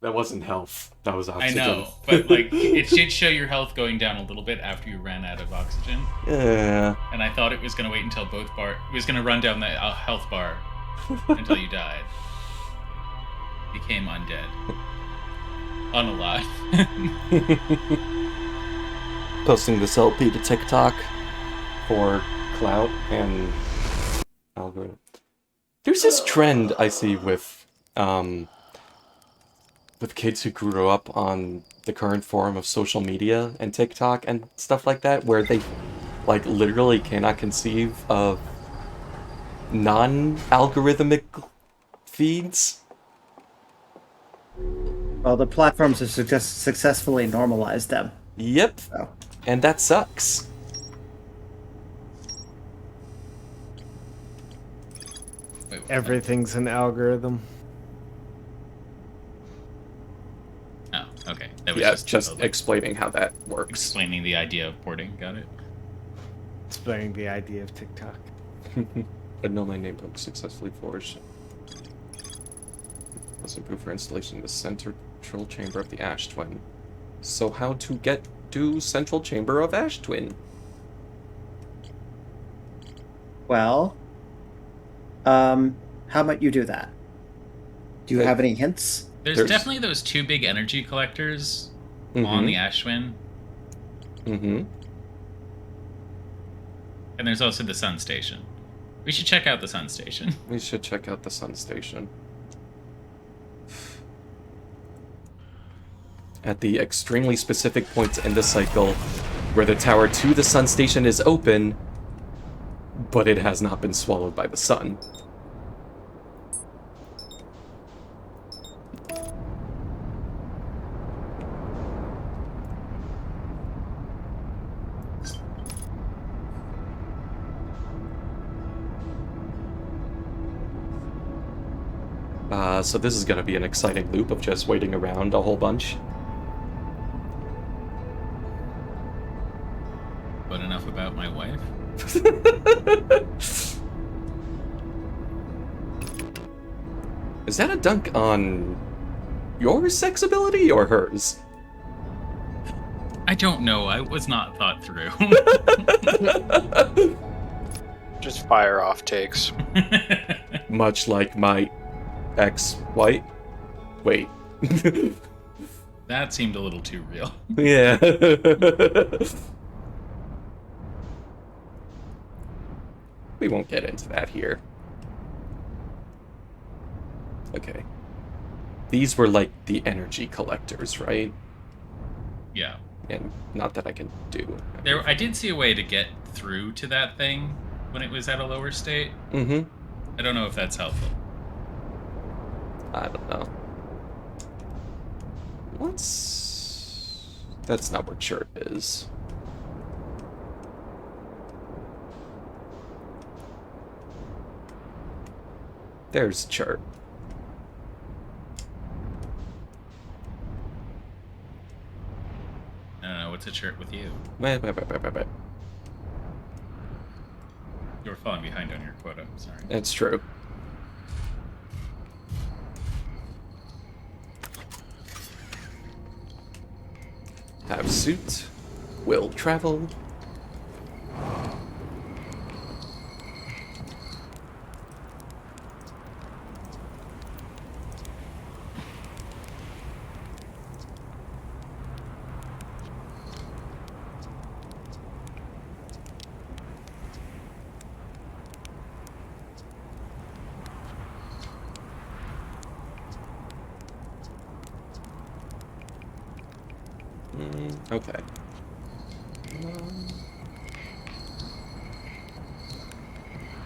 That wasn't health. That was I oxygen. know, but like it did show your health going down a little bit after you ran out of oxygen, Yeah. and I thought it was gonna wait until both bar. It was gonna run down the health bar until you died. Became undead, unalive. Posting this LP to TikTok for clout and algorithm. There's this trend I see with kids who grew up on the current form of social media and TikTok and stuff like that, where they like literally cannot conceive of non-algorithmic feeds. Well, the platforms have successfully normalized them. Yep, So, and that sucks. Wait, what? Everything's an algorithm. Oh, okay. That was Yeah, just just like explaining how that works. explaining the idea of porting. Got it. Explaining the idea of TikTok. A no-name name book successfully forged. Let's improve for installation in the central chamber of the Ash Twin. So how to get to central chamber of Ash Twin? well, how might you do that? Do you have any hints? There's definitely those two big energy collectors on the Ashwin, Mm-hmm. and there's also the Sun Station. We should check out the Sun Station. We should check out the Sun Station. At the extremely specific points in the cycle where the tower to the Sun Station is open, but it has not been swallowed by the sun. So this is gonna be an exciting loop of just waiting around a whole bunch. But enough about my wife. Is that a dunk on your sex ability or hers? I don't know. I was not thought through. Just fire off takes. Much like my ex-wife. Wait. That seemed a little too real. Yeah. We won't get into that here. Okay. These were like the energy collectors, right? Yeah. And not that I can do. I did see a way to get through to that thing when it was at a lower state. Mm-hmm. I don't know if that's helpful. I don't know. That's not where chirp is. There's chirp. I don't know. What's a chirp with you? Wait. You were falling behind on your quota. Sorry. It's true. Have suit. Will travel. Okay.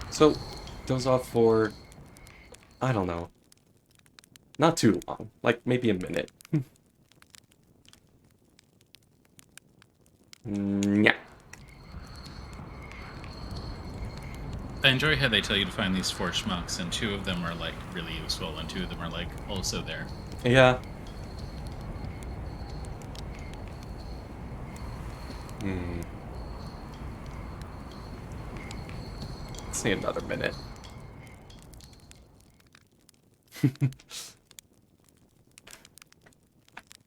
So, goes off for, I don't know, not too long, like maybe a minute. Yeah. I enjoy how they tell you to find these four schmucks, and two of them are like really useful, and two of them are like also there. Yeah. Let's see another minute.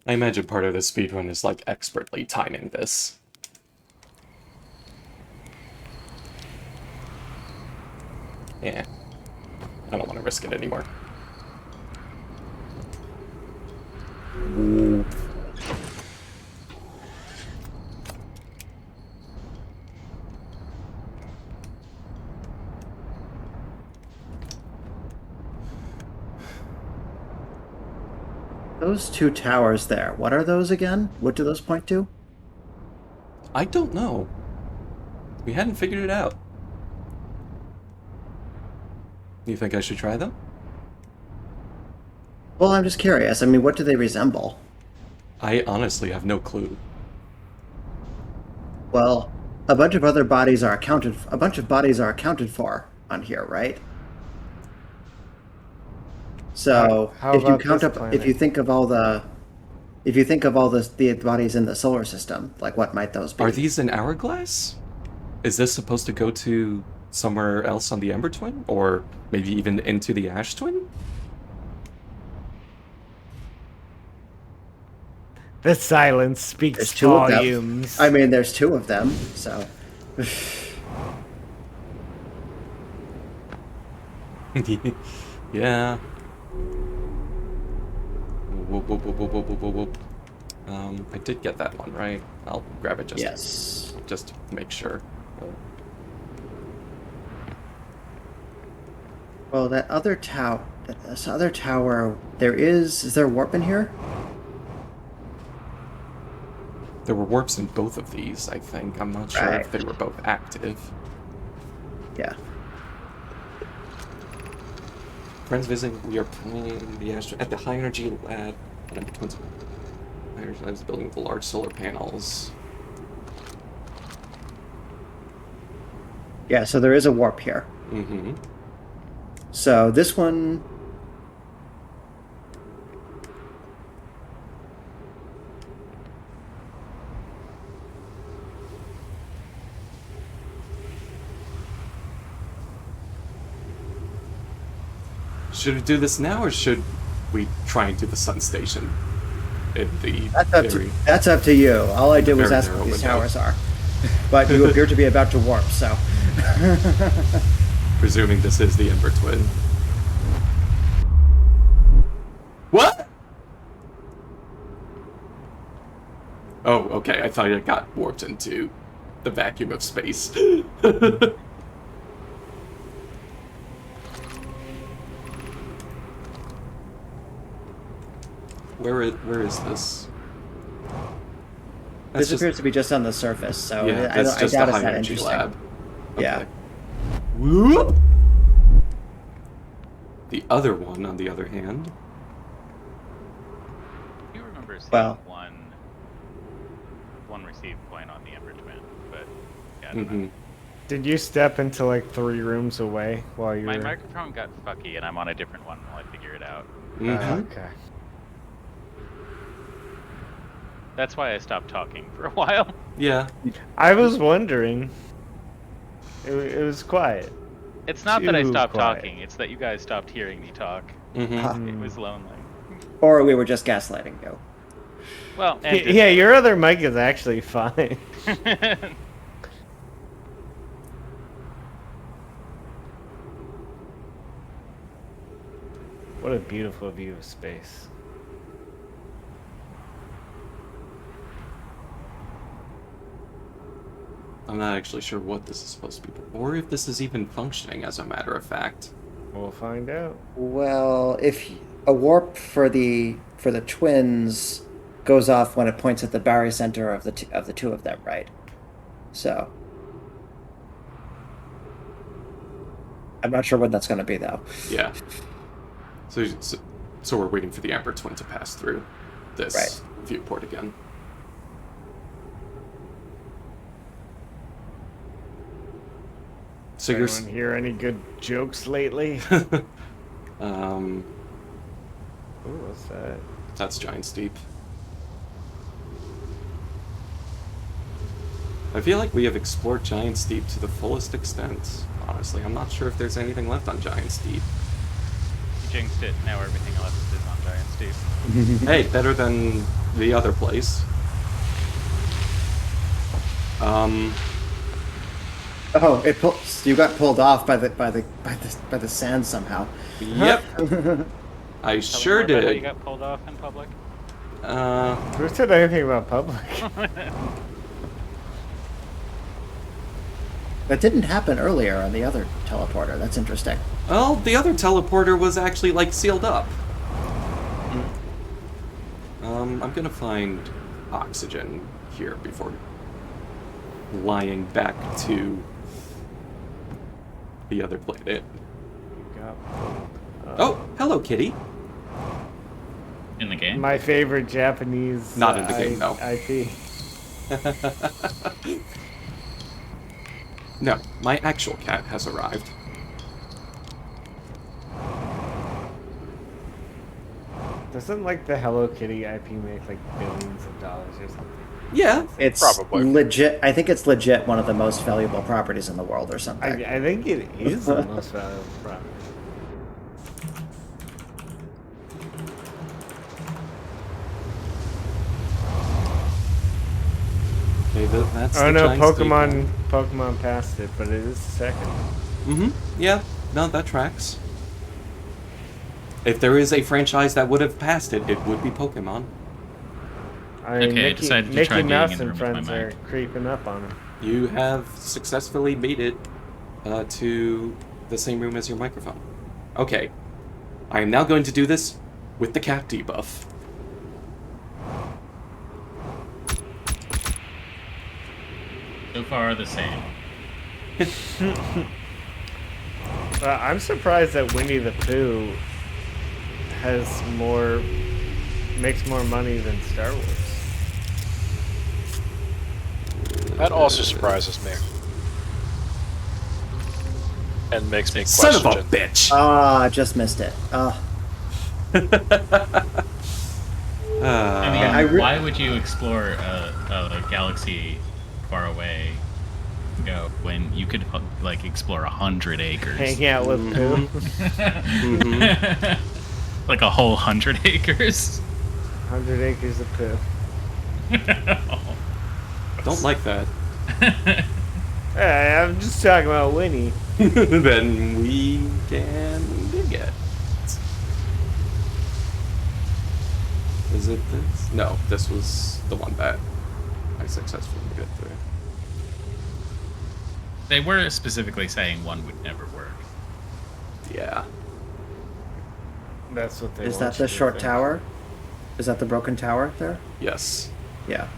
I imagine part of the speedrun is like expertly timing this. Yeah. I don't want to risk it anymore. Ooh. Those two towers there, what are those again? What do those point to? I don't know. We hadn't figured it out. You think I should try them? Well, I'm just curious. I mean, what do they resemble? I honestly have no clue. Well, a bunch of other bodies are accounted. A bunch of bodies are accounted for on here, right? So How if you about count this up, planet? if you think of all the bodies in the solar system, like what might those be? Are these an hourglass? Is this supposed to go to somewhere else on the Ember Twin? Or maybe even into the Ash Twin? The silence speaks There's two of them. volumes. I mean, there's two of them, so Yeah. Whoop, whoop, whoop, whoop, whoop, whoop, whoop. I did get that one, right? I'll grab it yes. just to make sure. Well, that other tower, this other tower, is there warp in here? There were warps in both of these, I think. I'm not sure if Right. they were both active. Yeah. Friends visiting, we are playing the at the high energy lab. High energy lab's building with the large solar panels. Yeah, so there is a warp here. Mm-hmm. So this one. Should we do this now, or should we try and do the sun station? In the That's up to you. All I did was very ask what narrow these window. towers are. But you appear to be about to warp, so. Presuming this is the Ember Twin. What? Oh, okay. I thought it got warped into the vacuum of space. Where is this? This appears to be just on the surface, so yeah, I that's just doubt the it's high that energy interesting. lab. Yeah. Okay. Whoop! The other one, on the other hand. I do remember seeing Well- one receive point on the Ember Twin, but yeah, I don't know. Did you step into like 3 rooms away while you My were? microphone got fucky, and I'm on a different one while I figure it out. Okay. That's why I stopped talking for a while. Yeah. I was wondering. It was quiet. It's not that I Too stopped quiet. talking, it's that you guys stopped hearing me talk. Mm-hmm. It was lonely. Or we were just gaslighting you. Well, and Yeah, your other mic is actually fine. What a beautiful view of space. I'm not actually sure what this is supposed to be, or if this is even functioning, as a matter of fact. We'll find out. Well, if a warp for the twins goes off when it points at the barycenter of the two of them, right? So I'm not sure when that's going to be, though. Yeah. So we're waiting for the Ember Twin to pass through this Right. viewport again. So you're Anyone hear any good jokes lately? um Ooh, what's that? that's Giant Steep. I feel like we have explored Giant Steep to the fullest extent. Honestly, I'm not sure if there's anything left on Giant Steep. You jinxed it, now everything else is on Giant Steep. Hey, better than the other place. Oh, you got pulled off by the sand somehow. Yep, I Tell me sure more about how you did. got pulled off in public. Who said anything about public? That didn't happen earlier on the other teleporter. That's interesting. Well, the other teleporter was actually, like, sealed up. I'm gonna find oxygen here before lying back to the other planet. Oh, hello, kitty. In the game? My favorite Japanese Not in the game, no. IP. No, my actual cat has arrived. Doesn't like the Hello Kitty IP make like billions of dollars or something? Yeah, It's Probably. legit. I think it's legit one of the most valuable properties in the world, or something. I think it is the most valuable property. okay, that's Oh the no, giant Pokemon passed it, but it is second. Yeah, no, that tracks. If there is a franchise that would have passed it, it would be Pokemon. I mean, Okay, I decided to try Mickey being Mouse in the and room with my friends are mic. creeping up on him. You have successfully made it to the same room as your microphone. Okay, I am now going to do this with the cat debuff. So far, the same. I'm surprised that Winnie the Pooh makes more money than Star Wars. That also surprises me. And makes me Son question. of a bitch! I just missed it. I mean, why would you explore a galaxy far away when you could like explore 100 acres? Hang out with Pooh. Like a whole 100 acres? 100 acres of Pooh. Don't like that. Hey, I'm just talking about Winnie. Then we can dig it. Is it this? No, this was the one that I successfully get through. They were specifically saying one would never work. Yeah. That's what they Is want that the you to short think. tower? Is that the broken tower there? Yes. Yeah.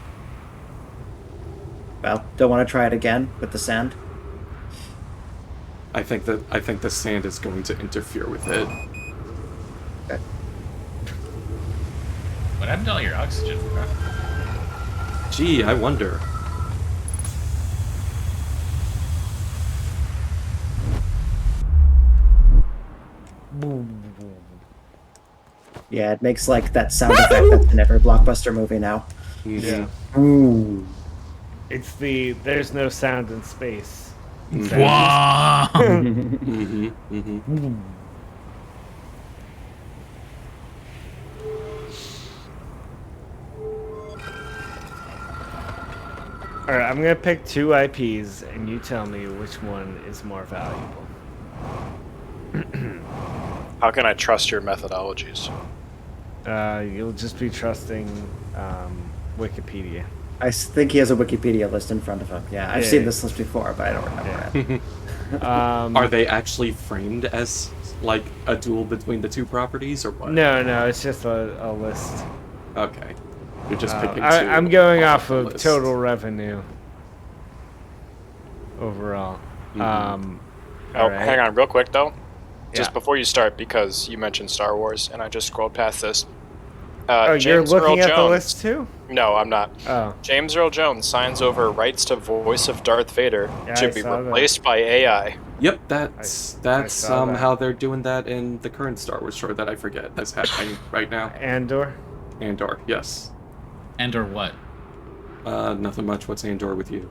Well, don't want to try it again with the sand. I think the sand is going to interfere with it. Okay. What happened to all your oxygen? Gee, I wonder. Yeah, it makes like that sound effect that's in every blockbuster movie now. Yeah. Ooh. It's the there's no sound in space. Wow! Alright, I'm gonna pick two IPs and you tell me which one is more valuable. How can I trust your methodologies? You'll just be trusting Wikipedia. I think he has a Wikipedia list in front of him. Yeah, I've Yeah. seen this list before, but I don't remember it. Are they actually framed as like a duel between the two properties, or what? No, it's just a list. Okay. You're just picking two. I'm going off the of list. total revenue overall. Oh, Alright. hang on, real quick though. Just Yeah. before you start, because you mentioned Star Wars, and I just scrolled past this. Oh, you're James Earl looking at the Jones. list too? No, I'm not. Oh. James Earl Jones signs over rights to voice of Darth Vader Yeah, to I be saw that. replaced by AI. Yep, that's I saw that. how they're doing that in the current Star Wars show that I forget that's happening right now. Andor? Andor, yes. And or what? Nothing much. What's Andor with you?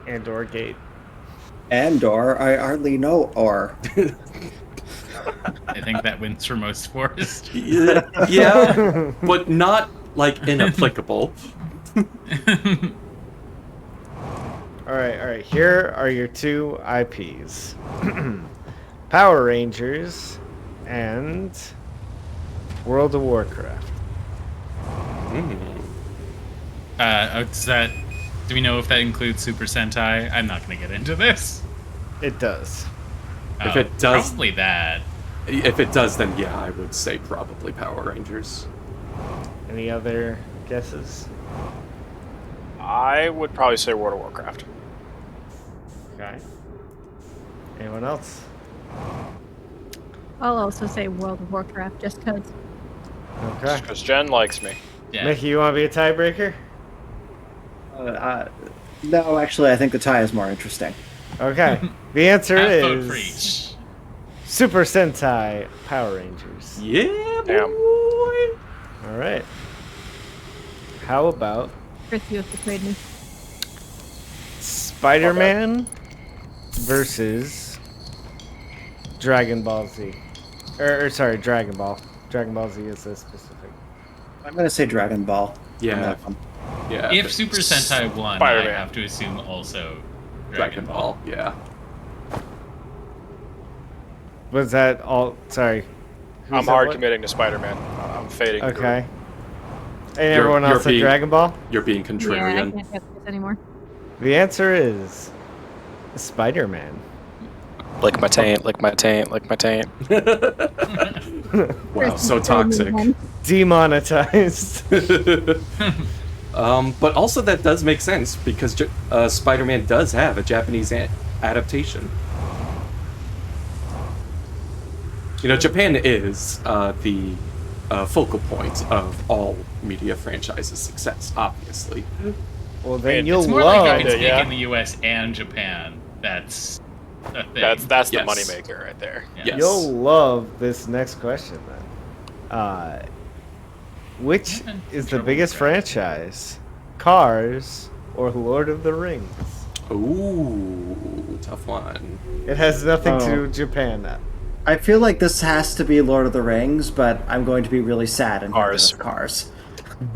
Andor Gate. Andor, I hardly know or. I think that wins for most forest. Yeah, but not like inapplicable. All right. Here are your two IPs: Power Rangers and World of Warcraft. Does that? Do we know if that includes Super Sentai? I'm not gonna get into this. It does. If it does- probably that. If it does, then yeah, I would say probably Power Rangers. Any other guesses? I would probably say World of Warcraft. Okay. Anyone else? I'll also say World of Warcraft just because. Okay. Because Jen likes me. Yeah. Mickey, you want to be a tiebreaker? No, actually, I think the tie is more interesting. Okay. The answer Half vote for is each. Super Sentai Power Rangers. Yeah, Damn. boy. All right. How about Chris, you have betrayed me. Spider-Man versus Dragon Ball Z? Or sorry, Dragon Ball. Dragon Ball Z is a specific. I'm gonna say Dragon Ball. on Yeah, that one. yeah. If Super Sentai won, Spider-Man. I have to assume also Dragon Ball, yeah. Was that all? Sorry. Who I'm said hard what? committing to Spider-Man. I'm fading. through. Okay. And everyone else said being- Dragon Ball? You're being Yeah, I contrarian. can't get this anymore. The answer is Spider-Man. Lick my taint, lick my taint, lick my taint. Wow, Chris, so you betrayed me toxic. again. Demonetized. But also that does make sense because Spider-Man does have a Japanese adaptation. You know, Japan is the focal point of all media franchises' success, obviously. Well, then Man, you'll It's more like I love. can speak yeah. in the U.S. and Japan. That's a thing. That's the Yes. moneymaker right there. Yeah. Yes. You'll love this next question then. Which I'm in is the trouble biggest with that. franchise? Cars or Lord of the Rings? Ooh, tough one. It has nothing to Oh. do with Japan. I feel like this has to be Lord of the Rings, but I'm going to be really sad and Cars. Cars.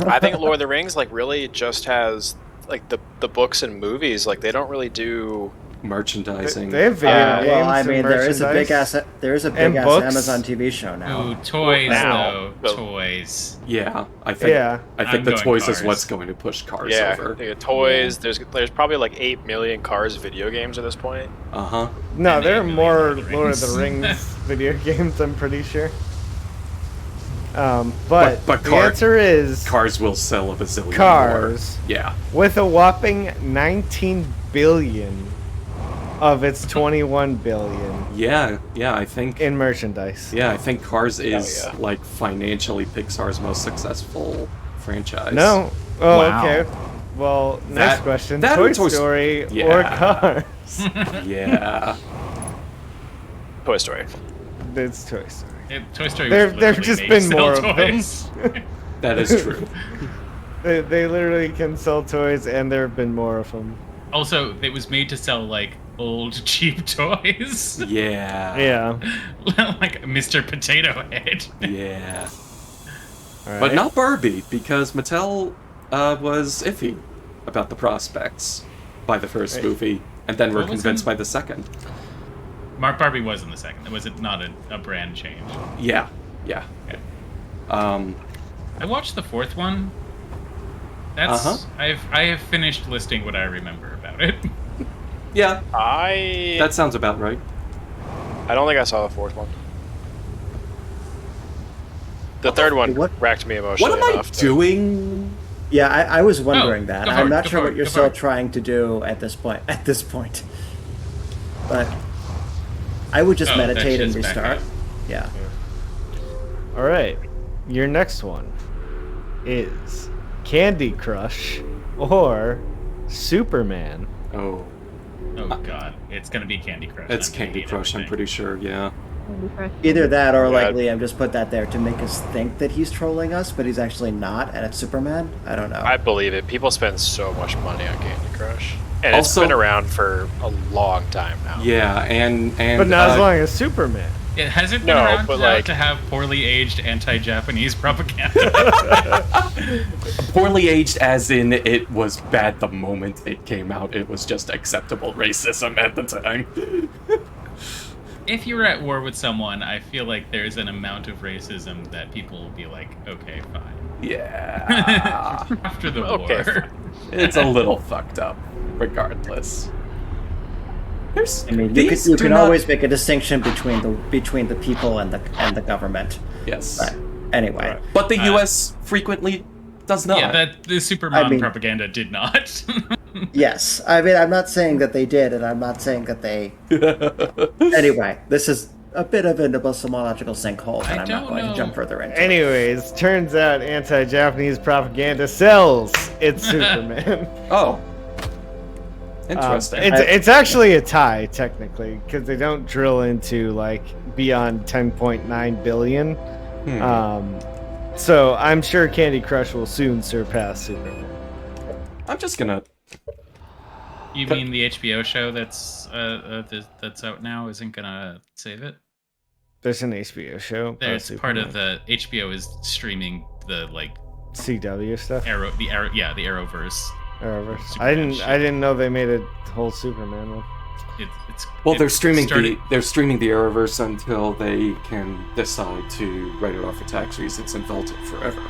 I think Lord of the Rings like really just has like the books and movies. Like they don't really do. Merchandising. They have video Yeah, games. Well, I and mean, there is a big merchandise. ass And books. Amazon TV show now. Ooh, toys Now. though. Toys. Yeah, I think. Yeah. I I'm think the going toys is Cars. what's going to push cars Yeah, over. they got toys. There's probably like 8 million Cars video games at this point. Uh huh. No, And there are they more Lord of the Lord of the Rings. Rings video games, I'm pretty sure. But But the answer is Cars will sell a bazillion Cars. more. Yeah. with a whopping 19 billion of its 21 billion Yeah. Yeah. I think. in merchandise. Yeah, I think Cars is yeah. like financially Pixar's most successful franchise. No. Oh, Wow. okay. Well, next That- question: that Toy or Toy Story or Yeah. Cars? Yeah. Toy Story. It's Toy Story. Toy Story. There- was there've literally just made been to sell more of them. toys. That is true. They literally can sell toys, and there have been more of them. Also, it was made to sell like old cheap toys. Yeah. Yeah. Like Mr. Potato Head. Yeah. All right. But not Barbie, because Mattel was iffy about the prospects by the first Right. movie, and then were What was convinced in- by the second. Mark Barbie was in the second. Was it not a brand change? Yeah. Yeah. Okay. I I watched the fourth one. That's Uh-huh. I have finished listing what I remember about it. Yeah, I that sounds about right. don't think I saw the fourth one. The third one What- racked me emotionally What am I enough. to- doing? Yeah, I was wondering that. go for I'm it, not go sure for what it, you're go still for it. trying to do at this point. But I would just Oh, that meditate and shit's back restart. up. Yeah. All right. Your next one is Candy Crush or Superman. Oh, Oh god, it's gonna be Candy Crush. it's I'm gonna Candy hate Crush, I'm everything. pretty sure, yeah. Either that or like Yeah. Liam just put that there to make us think that he's trolling us, but he's actually not, and it's Superman. I don't know. I believe it. People spend so much money on Candy Crush, and Also- it's been around for a long time now. Yeah, and But not as uh, long as Superman. Yeah, has it been No, around but, now like- to have poorly aged anti-Japanese propaganda? Poorly aged, as in it was bad the moment it came out. It was just acceptable racism at the time. If you were at war with someone, I feel like there's an amount of racism that people will be like, okay, fine. Yeah. After the Okay, war. It's a little fucked up, regardless. There's, I mean, these you do can not- always make a distinction between the people and the government. Yes. But anyway, But the U.S. frequently does not. Yeah, that the Superman I mean- propaganda did not. yes. I mean, I'm not saying that they did, and I'm not saying that they. Anyway, this is a bit of an epistemological sinkhole that I I'm not don't going know. to jump further into. Anyways, turns out anti-Japanese propaganda sells. It's Superman. Oh. Interesting. It's actually a tie technically because they don't drill into like beyond 10.9 billion. So I'm sure Candy Crush will soon surpass Superman. I'm just gonna. You mean the HBO show that's out now isn't gonna save it? There's an HBO show. about There's part of Superman. the HBO is streaming the like CW stuff. the Arrowverse. Arrowverse. Superman shit. I didn't know they made a whole Superman one. It's Well, they're it streaming started- the Arrowverse until they can decide to write it off for tax reasons and vault it forever.